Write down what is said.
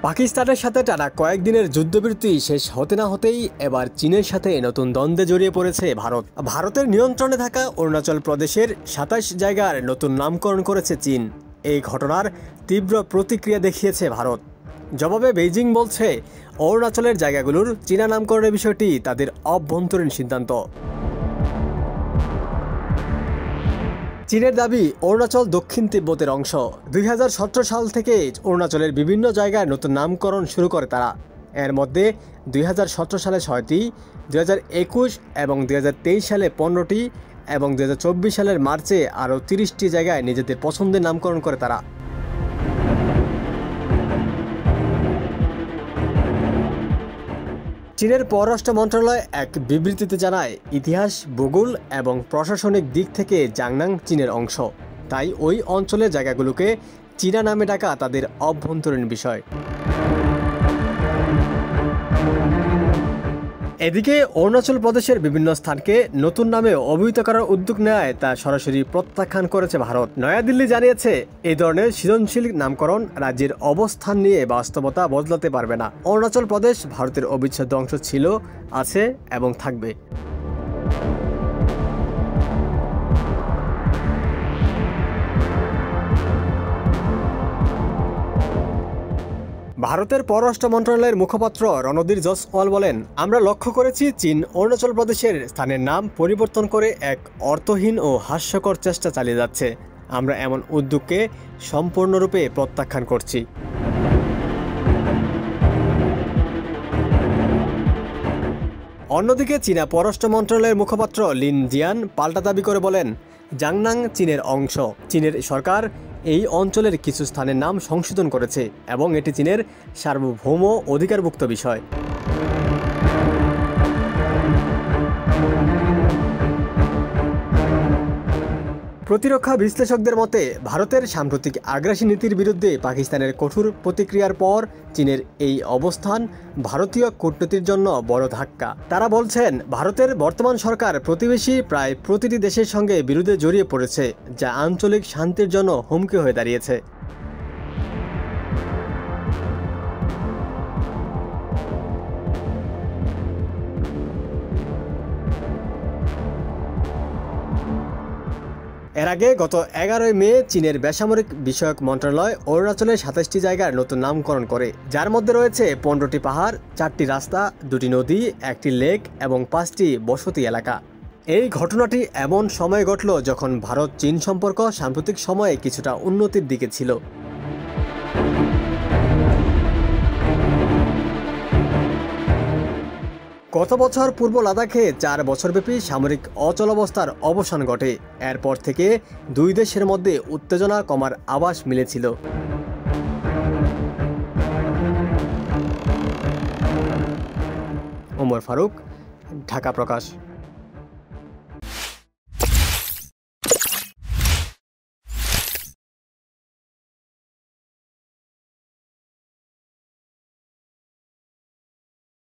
পাকিস্তানের সাথে টানা কয়েকদিনের যুদ্ধবিরতি শেষ হতে না হতেই এবার চীনের সাথে নতুন দ্বন্দ্বে জড়িয়ে পড়েছে ভারত। ভারতের নিয়ন্ত্রণে থাকা অরুণাচল প্রদেশের ২৭ জায়গার নতুন নামকরণ করেছে চীন। এই ঘটনার তীব্র প্রতিক্রিয়া দেখিয়েছে ভারত। জবাবে বেইজিং বলছে, অরুণাচলের জায়গাগুলোর চীনা নামকরণের বিষয়টি তাদের অভ্যন্তরীণ সিদ্ধান্ত। চীনের দাবি, অরুণাচল দক্ষিণ তিব্বতের অংশ। ২০১৭ সাল থেকে অরুণাচলের বিভিন্ন জায়গায় নতুন নামকরণ শুরু করে তারা। এর মধ্যে ২০১৭ সালে ৬টি, ২০২১ এবং ২০২৩ সালে ১৫টি এবং ২০২৪ সালের মার্চে আরও ৩০টি জায়গায় নিজেদের পছন্দের নামকরণ করে তারা। চীনের পররাষ্ট্র মন্ত্রণালয় এক বিবৃতিতে জানায়, ইতিহাস, ভূগোল এবং প্রশাসনিক দিক থেকে জাংনাং চীনের অংশ, তাই ওই অঞ্চলের জায়গাগুলোকে চীনা নামে ডাকা তাদের অভ্যন্তরীণ বিষয়। এদিকে অরুণাচল প্রদেশের বিভিন্ন স্থানকে নতুন নামে অভিহিত করার উদ্যোগ নেয় তা সরাসরি প্রত্যাখ্যান করেছে ভারত। নয়াদিল্লি জানিয়েছে, এই ধরনের সৃজনশীল নামকরণ রাজ্যের অবস্থান নিয়ে বাস্তবতা বদলাতে পারবে না। অরুণাচল প্রদেশ ভারতের অবিচ্ছেদ্য অংশ ছিল, আছে এবং থাকবে। ভারতের পররাষ্ট্র মন্ত্রণালয়ের মুখপাত্র রণধীর জয়সওয়াল বলেন, আমরা লক্ষ্য করেছি চীন অরুণাচল প্রদেশের স্থানের নাম পরিবর্তন করে এক অর্থহীন ও হাস্যকর চেষ্টা চালিয়ে যাচ্ছে। আমরা এমন উদ্যোগকে সম্পূর্ণরূপে প্রত্যাখ্যান করছি। অন্যদিকে চীনা পররাষ্ট্র মন্ত্রণালয়ের মুখপাত্র লিন জিয়ান পাল্টা দাবি করে বলেন, জাংনাং চীনের অংশ। চীনের সরকার এই অঞ্চলের কিছু স্থানের নাম সংশোধন করেছে এবং এটি চীনের সার্বভৌম অধিকারভুক্ত বিষয়। প্রতিরক্ষা বিশ্লেষকদের মতে, ভারতের সাম্প্রতিক আগ্রাসী নীতির বিরুদ্ধে পাকিস্তানের কঠোর প্রতিক্রিয়ার পর চীনের এই অবস্থান ভারতীয় কূটনীতির জন্য বড় ধাক্কা। তারা বলছেন, ভারতের বর্তমান সরকার প্রতিবেশী প্রায় প্রতিটি দেশের সঙ্গে বিরোধে জড়িয়ে পড়েছে, যা আঞ্চলিক শান্তির জন্য হুমকি হয়ে দাঁড়িয়েছে। এর আগে গত ১১ মে চীনের বেসামরিক বিষয়ক মন্ত্রণালয় অরুণাচলের ২৭টি জায়গার নতুন নামকরণ করে, যার মধ্যে রয়েছে ১৫টি পাহাড়, ৪টি রাস্তা, ২টি নদী, ১টি লেক এবং ৫টি বসতি এলাকা। এই ঘটনাটি এমন সময় ঘটল যখন ভারত চীন সম্পর্ক সাম্প্রতিক সময়ে কিছুটা উন্নতির দিকে ছিল। গত বছর পূর্ব লাদাখে ৪ বছরব্যাপী সামরিক অচলাবস্থার অবসান ঘটে। এরপর থেকে দুই দেশের মধ্যে উত্তেজনা কমার আভাস মিলেছিল। ওমর ফারুক, ঢাকা প্রকাশ।